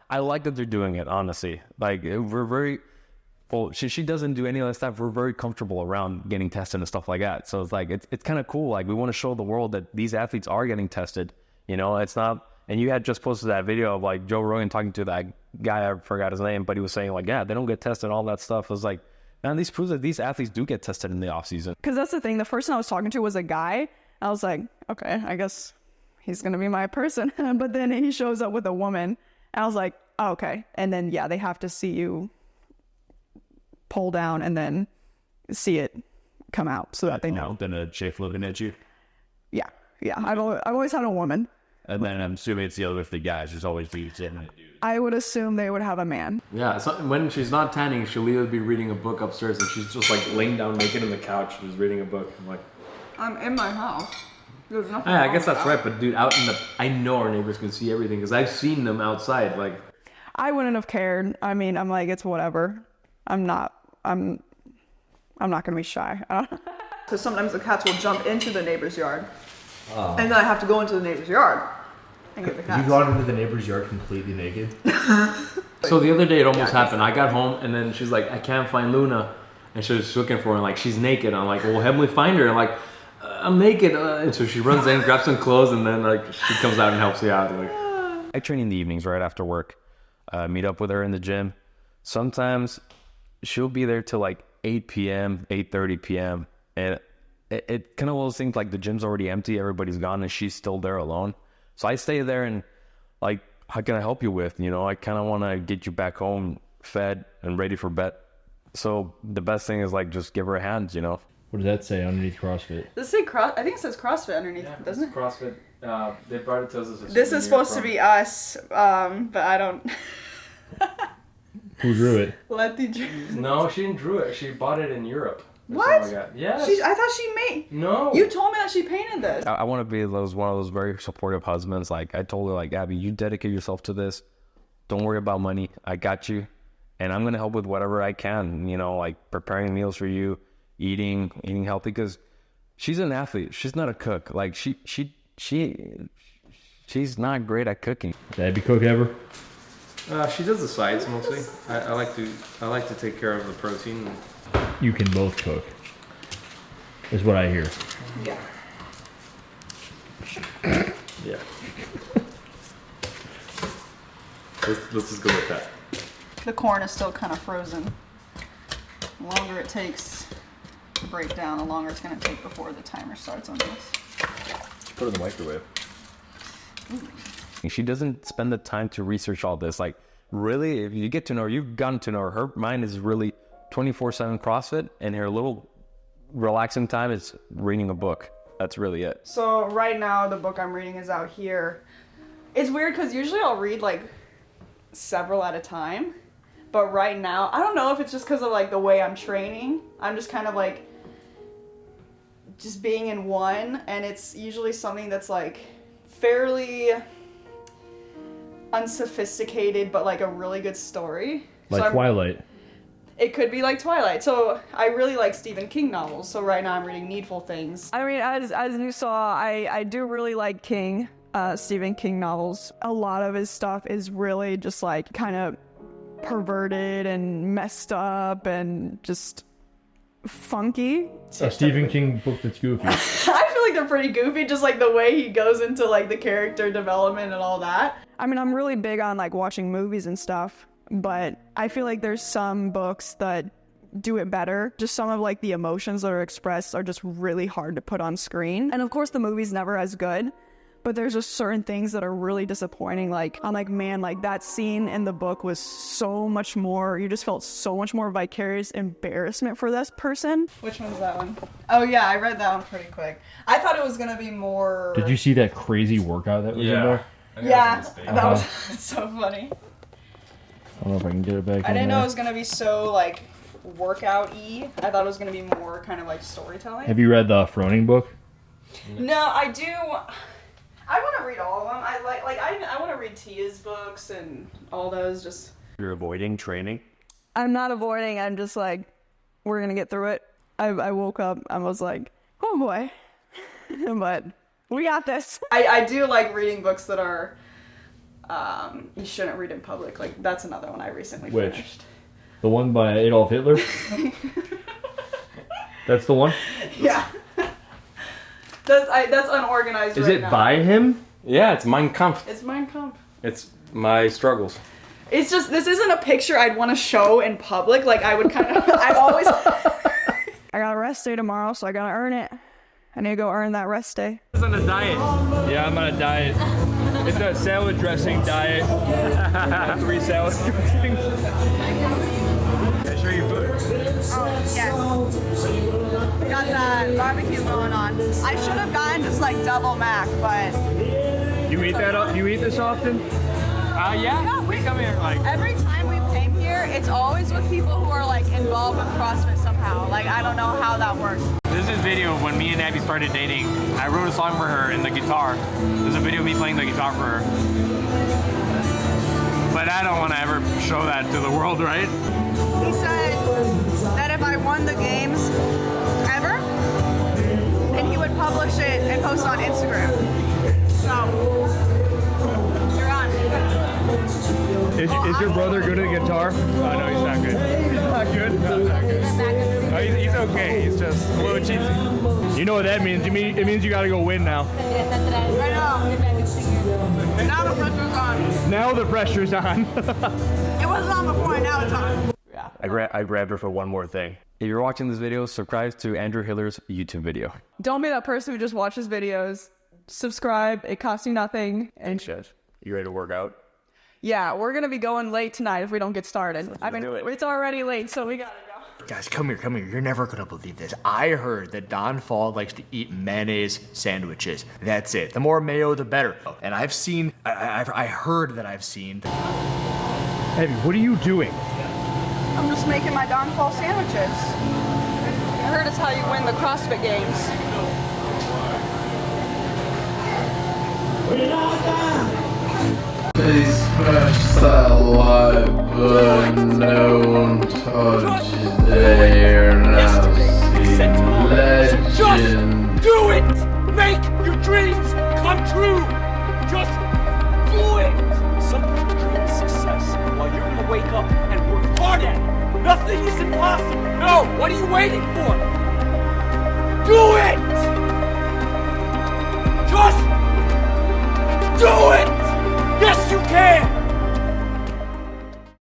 Speaker 5: I like that they're doing it, honestly. Like, we're very, well, she doesn't do any of that stuff. We're very comfortable around getting tested and stuff like that. So it's like, it's kind of cool. Like, we want to show the world that these athletes are getting tested. It's not, and you had just posted that video of like Joe Rogan talking to that guy, I forgot his name, but he was saying like, yeah, they don't get tested, all that stuff. It was like, man, these proves that these athletes do get tested in the off season.
Speaker 6: Because that's the thing. The person I was talking to was a guy. I was like, okay, I guess he's going to be my person. But then he shows up with a woman. I was like, oh, okay. And then, yeah, they have to see you pull down and then see it come out so that they know.
Speaker 12: Then a chick looking at you.
Speaker 6: Yeah. I've always had a woman.
Speaker 12: And then I'm assuming it's the other with the guys. There's always dudes in it.
Speaker 6: I would assume they would have a man.
Speaker 4: Yeah, so when she's not tanning, she'll either be reading a book upstairs, and she's just like laying down naked on the couch, just reading a book. I'm like,
Speaker 1: I'm in my house. There's nothing.
Speaker 4: I guess that's right, but dude, out in I know our neighbors can see everything because I've seen them outside. Like,
Speaker 6: I wouldn't have cared. I mean, I'm like, it's whatever. I'm not gonna be shy.
Speaker 1: Because sometimes the cats will jump into the neighbor's yard, and then I have to go into the neighbor's yard and get the cats.
Speaker 3: You've gone into the neighbor's yard completely naked?
Speaker 4: So the other day it almost happened. I got home and then she's like, I can't find Luna, and she was looking for her and like she's naked. I'm like, well, help me find her. And like, I'm naked, and so she runs in, grabs some clothes, and then like she comes out and helps you out. Like,
Speaker 5: I train in the evenings right after work. Meet up with her in the gym. Sometimes she'll be there till like 8 p.m., 8:30 p.m. And it kind of almost seems like the gym's already empty, everybody's gone, and she's still there alone. So I stay there and like, how can I help you with? I kind of want to get you back home fed and ready for bed. So the best thing is like, just give her a hand,
Speaker 3: What does that say underneath CrossFit?
Speaker 1: Does it say I think it says CrossFit underneath, doesn't it?
Speaker 4: CrossFit. They brought it to us as a
Speaker 1: This is supposed to be us, but I don't.
Speaker 3: Who drew it?
Speaker 1: Letty drew.
Speaker 4: No, she didn't drew it. She bought it in Europe.
Speaker 1: What?
Speaker 4: Yes.
Speaker 1: I thought she made.
Speaker 4: No.
Speaker 1: You told me that she painted this.
Speaker 5: I want to be one of those very supportive husbands. Like, I told her, like, Abby, you dedicate yourself to this. Don't worry about money. I got you. And I'm going to help with whatever I can, like preparing meals for you, eating healthy, because she's an athlete. She's not a cook. Like, she's not great at cooking.
Speaker 3: Did Abby cook ever?
Speaker 4: She does the sides mostly. I like to take care of the protein.
Speaker 3: You can both cook, is what I hear.
Speaker 1: Yeah.
Speaker 4: Yeah. Let's just go with that.
Speaker 1: The corn is still kind of frozen. The longer it takes to break down, the longer it's going to take before the timer starts on this.
Speaker 4: Put it in the microwave.
Speaker 5: She doesn't spend the time to research all this. Like, really, if you get to know her, you've gotten to know her. Her mind is really 24/7 CrossFit, and her little relaxing time is reading a book. That's really it.
Speaker 1: So right now, the book I'm reading is out here. It's weird because usually I'll read like several at a time. But right now, I don't know if it's just because of like the way I'm training. I'm just kind of like just being in one, and it's usually something that's like fairly unsophisticated, but like a really good story.
Speaker 3: Like Twilight.
Speaker 1: It could be like Twilight. So I really like Stephen King novels. So right now I'm reading Needful Things.
Speaker 6: I mean, as you saw, I do really like Stephen King novels. A lot of his stuff is really just like kind of perverted and messed up and just funky.
Speaker 3: A Stephen King book that's goofy.
Speaker 1: I feel like they're pretty goofy, just like the way he goes into like the character development and all that.
Speaker 6: I mean, I'm really big on like watching movies and stuff, but I feel like there's some books that do it better. Just some of like the emotions that are expressed are just really hard to put on screen. And of course the movie's never as good, But there's just certain things that are really disappointing. Like, I'm like, man, like that scene in the book was so much more, you just felt so much more vicarious embarrassment for this person.
Speaker 1: Which one's that one? Oh yeah, I read that one pretty quick. I thought it was gonna be more...
Speaker 3: Did you see that crazy workout that was in there?
Speaker 1: Yeah, that was so funny.
Speaker 3: I don't know if I can get it back.
Speaker 1: I didn't know it was gonna be so like workout-y. I thought it was gonna be more kind of like storytelling.
Speaker 3: Have you read the Froning book?
Speaker 1: No, I do. I want to read all of them. I want to read Tia's books and all those. Just
Speaker 11: You're avoiding training?
Speaker 6: I'm not avoiding. I'm just like, we're going to get through it. I woke up. I was like, oh boy. But we got this.
Speaker 1: I do like reading books that are you shouldn't read in public. Like, that's another one I recently finished.
Speaker 3: The one by Adolf Hitler? That's the one?
Speaker 1: Yeah. That's unorganized.
Speaker 3: Is
Speaker 1: right
Speaker 3: it
Speaker 1: now.
Speaker 3: by him?
Speaker 4: Yeah, it's Mein Kampf.
Speaker 1: It's Mein Kampf.
Speaker 4: It's my struggles.
Speaker 1: It's just, this isn't a picture I'd want to show in public. Like, I would kind of, I've always...
Speaker 6: I got a rest day tomorrow, so I got to earn it. I need to go earn that rest day.
Speaker 7: He's on a diet. Yeah, I'm on a diet. It's a salad dressing diet. 3 salad dressings. Can I show you food?
Speaker 1: Oh, yes. We got the barbecue going on. I should have gotten just like double mac, but...
Speaker 7: You eat that? You eat this often? Yeah. We come here like...
Speaker 1: Every time we came here, it's always with people who are like involved with CrossFit somehow. Like, I don't know how that works.
Speaker 7: This is a video of when me and Abby started dating. I wrote a song for her in the guitar. There's a video of me playing the guitar for her. But I don't want to ever show that to the world, right?
Speaker 1: He said that if I won the games ever, and he would publish it and post it on Instagram. So, you're on.
Speaker 7: Is your brother good at guitar? Oh, no, he's not good. He's not good? No, he's not good. Oh, he's okay. He's just a little cheesy. You know what that means? It means you got to go win now.
Speaker 1: I know. Now the pressure's on.
Speaker 7: Now the pressure's on.
Speaker 1: It wasn't on before, and now it's on.
Speaker 7: Yeah. I grabbed her for one more thing. If you're watching this video, subscribe to Andrew Hiller's YouTube video.
Speaker 6: Don't be that person who just watches videos. Subscribe. It costs you nothing. And
Speaker 7: You ready to work out?
Speaker 6: yeah, we're going to be going late tonight if we don't get started.
Speaker 7: do it.
Speaker 6: It's already late, so we got to go.
Speaker 15: Guys, come here. You're never gonna believe this. I heard that Don Fall likes to eat mayonnaise sandwiches. That's it. The more mayo, the better. And I've seen, I heard that I've seen.
Speaker 3: Abby, what are you doing?
Speaker 1: I'm just making my downfall sandwiches. I heard it's how you win the CrossFit games.
Speaker 16: Please press that like button, no one touches there now. See legend.
Speaker 17: Do it! Make your dreams come true! Just do it! Some people dream of success while you're gonna wake up and work hard at it. Nothing is impossible. No, what are you waiting for? Do it! Just do it! Yes, you can!